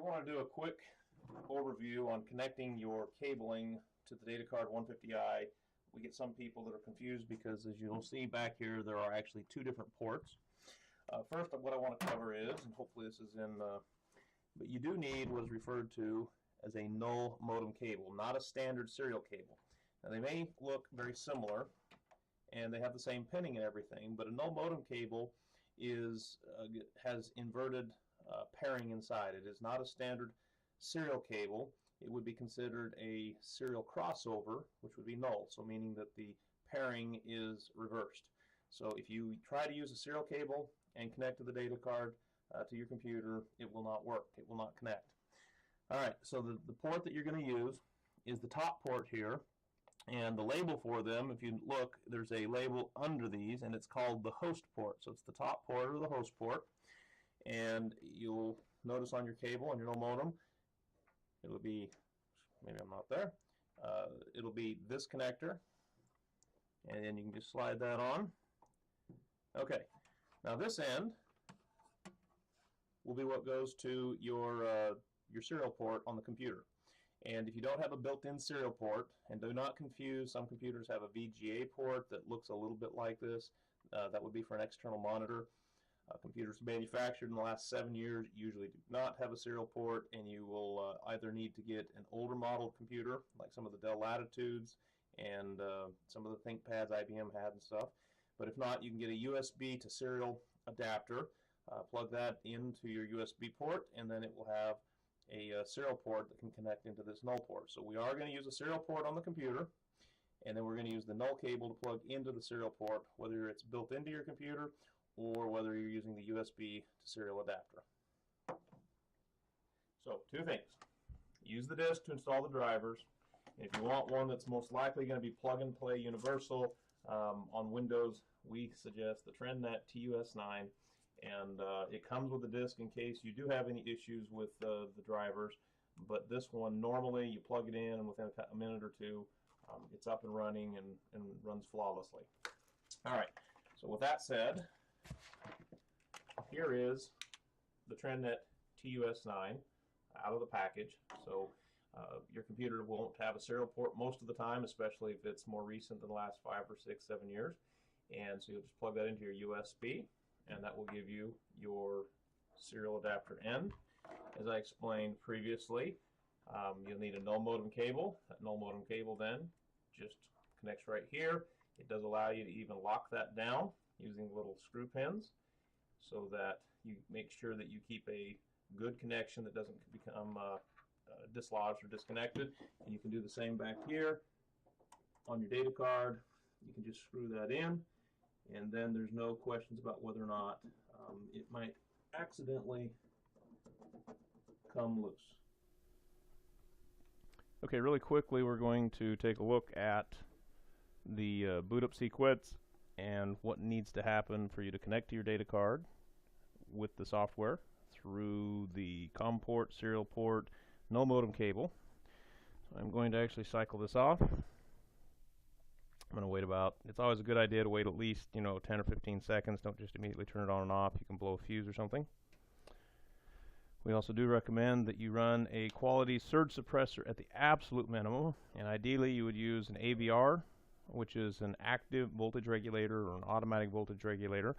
want to do a quick overview on connecting your cabling to the Datacard 150i. We get some people that are confused because, as you'll see back here, there are actually two different ports. First, what I want to cover is, and hopefully this is in, but you do need what is referred to as a null modem cable, not a standard serial cable. Now they may look very similar, and they have the same pinning and everything, but a null modem cable has inverted pairing inside. It is not a standard serial cable. It would be considered a serial crossover, which would be null, so meaning that the pairing is reversed. So if you try to use a serial cable and connect to the data card to your computer, it will not work. It will not connect. All right, so the port that you're going to use is the top port here, and the label for them, if you look, there's a label under these, and it's called the host port. So it's the top port or the host port, and you'll notice on your cable, on your null modem, it'll be, maybe I'm not there, it'll be this connector, and then you can just slide that on. Okay, now this end will be what goes to your serial port on the computer. And if you don't have a built-in serial port, and do not confuse, some computers have a VGA port that looks a little bit like this. That would be for an external monitor. Computers manufactured in the last 7 years usually do not have a serial port, and you will either need to get an older model computer, like some of the Dell Latitudes and some of the ThinkPads IBM had and stuff. But if not, you can get a USB to serial adapter, plug that into your USB port, and then it will have a serial port that can connect into this null port. So we are going to use a serial port on the computer, and then we're going to use the null cable to plug into the serial port, whether it's built into your computer or whether you're using the USB to serial adapter. So two things. Use the disk to install the drivers. If you want one that's most likely going to be plug and play universal, on Windows we suggest the TrendNet TUS9, and it comes with a disk in case you do have any issues with the drivers. But this one, normally you plug it in and within a minute or two it's up and running and runs flawlessly. Alright, so with that said, here is the TrendNet TUS9 out of the package. So your computer won't have a serial port most of the time, especially if it's more recent than the last 5 or 6, 7 years. And so you'll just plug that into your USB, and that will give you your serial adapter end. As I explained previously, you'll need a null modem cable. That null modem cable then just connects right here. It does allow you to even lock that down using little screw pins, so that you make sure that you keep a good connection that doesn't become dislodged or disconnected. And you can do the same back here on your data card. You can just screw that in, and then there's no questions about whether or not it might accidentally come loose. Okay, really quickly we're going to take a look at the boot up sequence and what needs to happen for you to connect to your data card with the software through the COM port, serial port, null modem cable. So I'm going to actually cycle this off. I'm going to wait about, it's always a good idea to wait at least 10 or 15 seconds. Don't just immediately turn it on and off. You can blow a fuse or something. We also do recommend that you run a quality surge suppressor at the absolute minimum, and ideally you would use an AVR, which is an active voltage regulator or an automatic voltage regulator,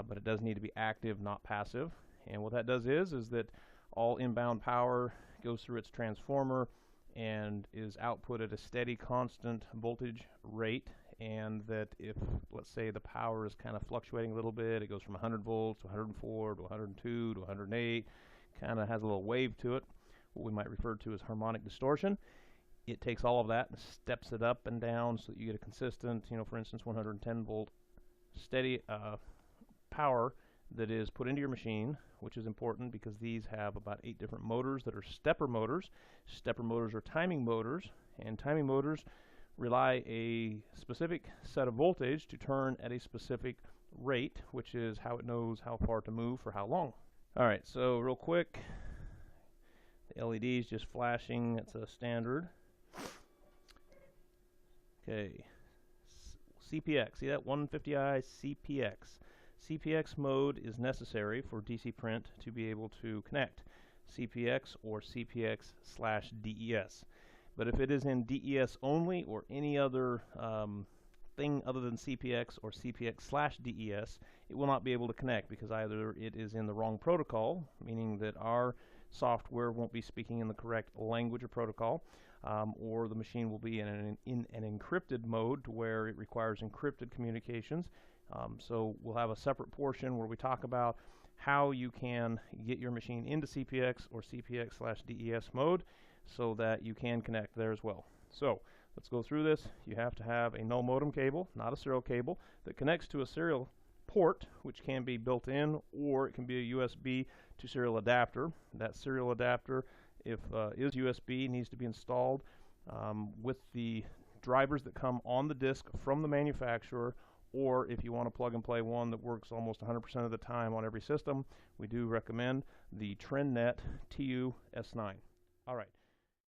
but it does need to be active, not passive. And what that does is that all inbound power goes through its transformer and is output at a steady, constant voltage rate, and that if, let's say, the power is kind of fluctuating a little bit, it goes from 100 volts to 104 to 102 to 108, kind of has a little wave to it, what we might refer to as harmonic distortion. It takes all of that and steps it up and down so that you get a consistent, for instance, 110 volt steady power that is put into your machine, which is important because these have about 8 different motors that are stepper motors. Stepper motors are timing motors, and timing motors rely a specific set of voltage to turn at a specific rate, which is how it knows how far to move for how long. Alright, so real quick, the LED is just flashing. It's a standard. Okay, CPX, see that 150i CPX. CPX mode is necessary for DC print to be able to connect. CPX or CPX/DES. But if it is in DES only or any other thing other than CPX or CPX/DES, it will not be able to connect, because either it is in the wrong protocol, meaning that our software won't be speaking in the correct language or protocol, or the machine will be in an encrypted mode to where it requires encrypted communications. So we'll have a separate portion where we talk about how you can get your machine into CPX or CPX/DES mode so that you can connect there as well. So let's go through this. You have to have a no modem cable, not a serial cable, that connects to a serial port, which can be built in, or it can be a USB to serial adapter. That serial adapter, if is USB, needs to be installed with the drivers that come on the disk from the manufacturer, or if you want to plug and play one that works almost 100% of the time on every system, we do recommend the TrendNet TU-S9. All right.